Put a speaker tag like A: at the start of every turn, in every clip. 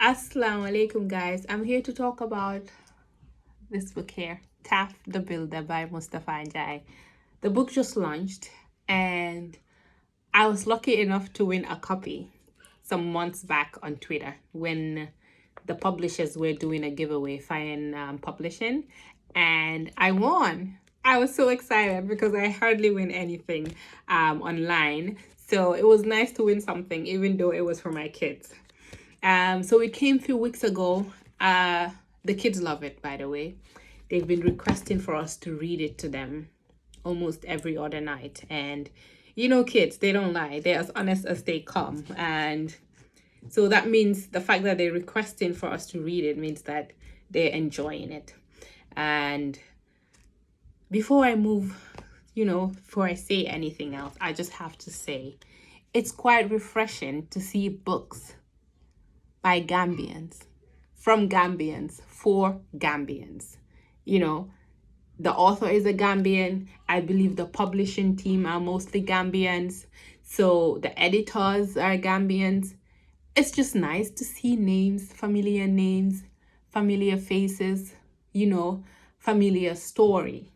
A: Assalamu alaikum, guys. I'm here to talk about this book here, Taf the Builder by Mustapha Njie. The book just launched, and I was lucky enough to win a copy some months back on Twitter when the publishers were doing a giveaway, FyeN Publishing, and I won. I was so excited because I hardly win anything online. So it was nice to win something, even though it was for my kids. So it came a few weeks ago. The kids love it, by the way. They've been requesting for us to read it to them almost every other night. And you know, kids, they don't lie. They're as honest as they come. And so that means the fact that they're requesting for us to read it means that they're enjoying it. And before I move, before I say anything else, I just have to say it's quite refreshing to see books by Gambians, from Gambians, for Gambians. The author is a Gambian. I believe the publishing team are mostly Gambians. So the editors are Gambians. It's just nice to see names, familiar faces, familiar story.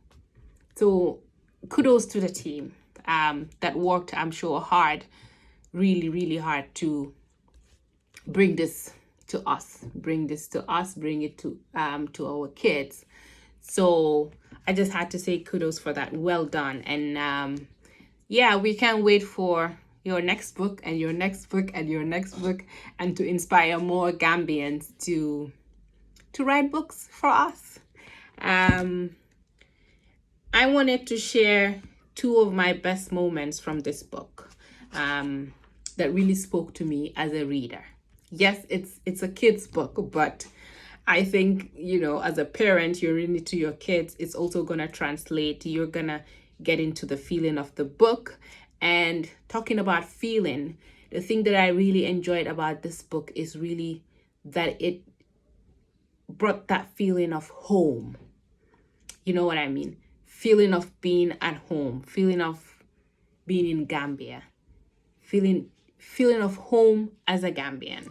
A: So kudos to the team that worked, I'm sure, hard, really, really hard to bring this to us, bring it to our kids. So I just had to say kudos for that. Well done. And we can't wait for your next book and your next book and your next book, and to inspire more Gambians to write books for us. I wanted to share two of my best moments from this book that really spoke to me as a reader. Yes, it's a kid's book, but I think, as a parent, you're reading it to your kids, it's also going to translate. You're going to get into the feeling of the book. And talking about feeling, the thing that I really enjoyed about this book is really that it brought that feeling of home. You know what I mean? Feeling of being at home, feeling of being in Gambia, feeling of home as a Gambian.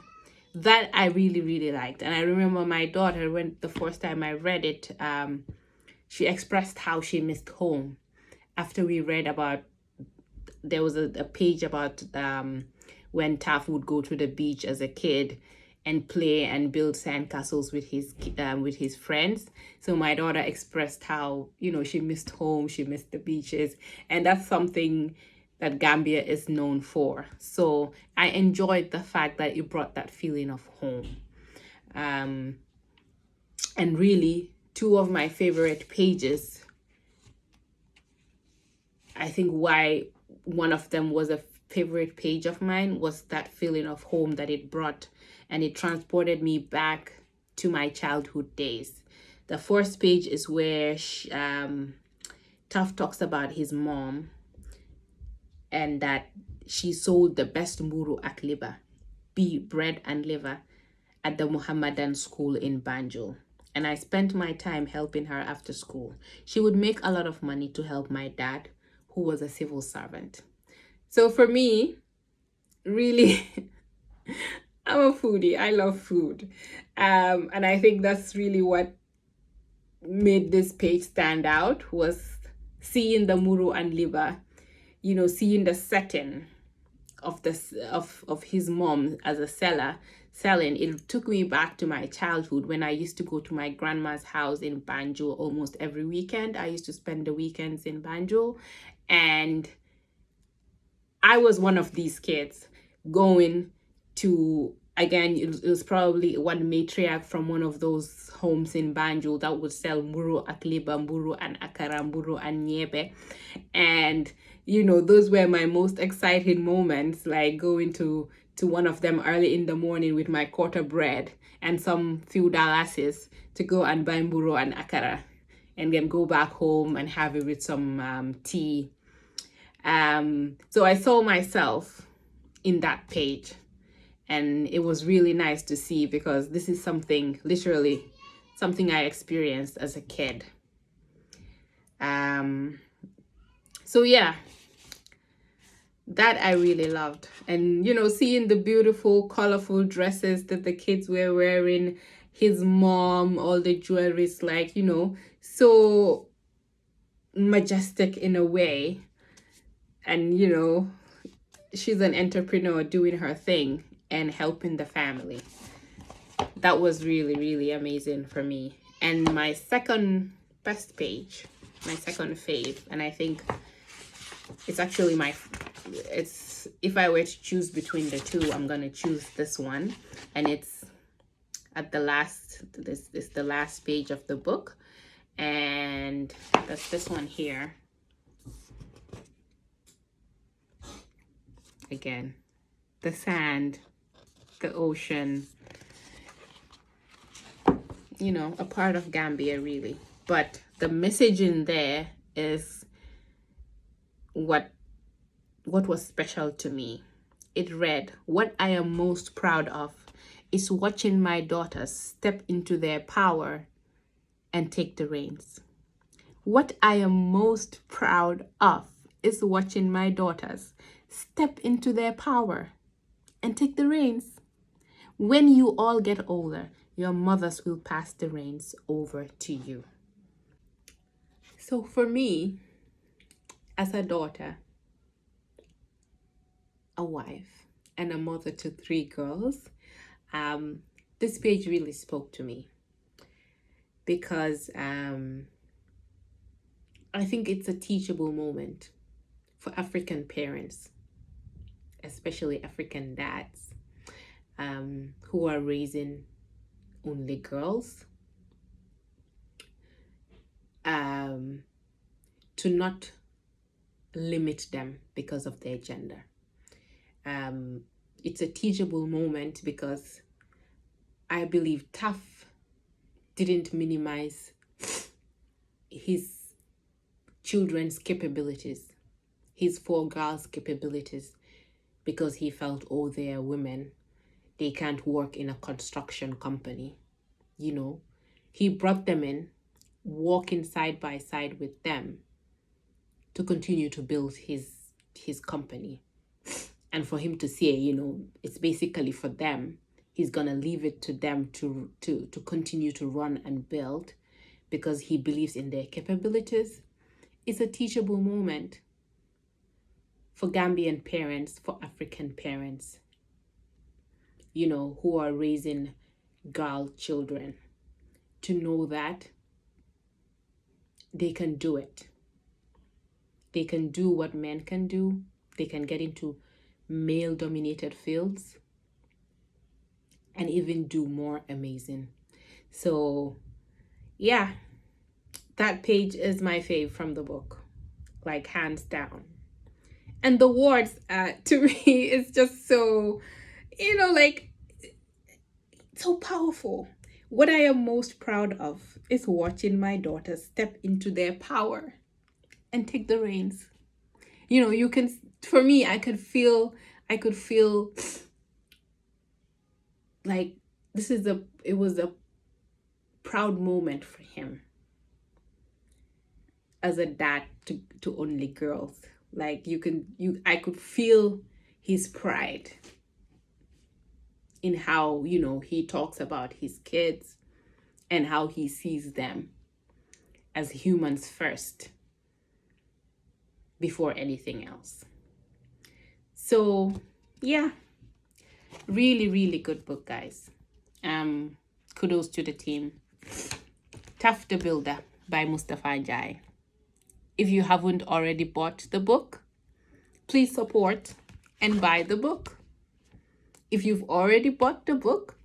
A: That I really, really liked. And I remember my daughter, when the first time I read it, she expressed how she missed home after we read about, there was a page about when Taf would go to the beach as a kid and play and build sandcastles with his friends. So my daughter expressed how, she missed home, she missed the beaches. And that's something that Gambia is known for. So I enjoyed the fact that it brought that feeling of home. And really, two of my favorite pages, I think why one of them was a favorite page of mine was that feeling of home that it brought, and it transported me back to my childhood days. The first page is where Taf talks about his mom, and that she sold the best muru ak liba, bread and liver, at the Muhammadan school in Banjul. And I spent my time helping her after school. She would make a lot of money to help my dad, who was a civil servant. So for me, really, I'm a foodie. I love food. And I think that's really what made this page stand out, was seeing the muru and liba, seeing the setting of his mom as a selling. It took me back to my childhood when I used to go to my grandma's house in Banjul almost every weekend. I used to spend the weekends in Banjul, and I was one of these kids going to, again, it was probably one matriarch from one of those homes in Banjul that would sell muru akliba, muru and akara, muru and nyebe. And those were my most exciting moments, like going to one of them early in the morning with my quarter bread and some few dollars to go and buy muru and akara, and then go back home and have it with some tea. So I saw myself in that page, and it was really nice to see, because this is literally something I experienced as a kid. So yeah, that I really loved. And, you know, seeing the beautiful, colorful dresses that the kids were wearing, his mom, all the jewelry's like, you know, so majestic in a way. And, you know, she's an entrepreneur doing her thing and helping the family. That was really, really amazing for me. And my second best page, my second fave, and I think it's actually it's, if I were to choose between the two, I'm gonna choose this one. And it's at the last, this is the last page of the book, and that's this one here. Again, the sand, the ocean, you know, a part of Gambia really. But the message in there is what was special to me. It read, "What I am most proud of is watching my daughters step into their power and take the reins. What I am most proud of is watching my daughters step into their power and take the reins. When you all get older, your mothers will pass the reins over to you." So for me, as a daughter, a wife, and a mother to 3 girls, this page really spoke to me because I think it's a teachable moment for African parents, especially African dads, who are raising only girls, to not limit them because of their gender. It's a teachable moment because I believe Taf didn't minimize his children's capabilities, his 4 girls' capabilities, because he felt, oh, they are women, they can't work in a construction company. You know, he brought them in, walking side by side with them to continue to build his company. And for him to say, you know, it's basically for them, he's gonna leave it to them to continue to run and build because he believes in their capabilities. It's a teachable moment for Gambian parents, for African parents, you know, who are raising girl children, to know that they can do it. They can do what men can do. They can get into male-dominated fields and even do more amazing. So, yeah, that page is my fave from the book, like hands down. And the words, to me, is just so, you know, like, so powerful. What I am most proud of is watching my daughters step into their power and take the reins. You know, you can, for me, I could feel like it was a proud moment for him as a dad to only girls. Like I could feel his pride in how, you know, he talks about his kids and how he sees them as humans first before anything else. So yeah, really, really good book, guys. Kudos to the team. Taf the Builder by Mustapha Njie. If you haven't already bought the book, please support and buy the book. If you've already bought the book,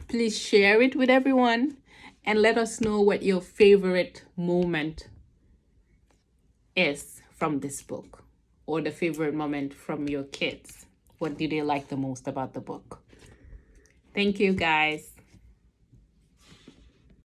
A: please share it with everyone and let us know what your favorite moment is from this book, or the favorite moment from your kids. What did they like the most about the book? Thank you, guys.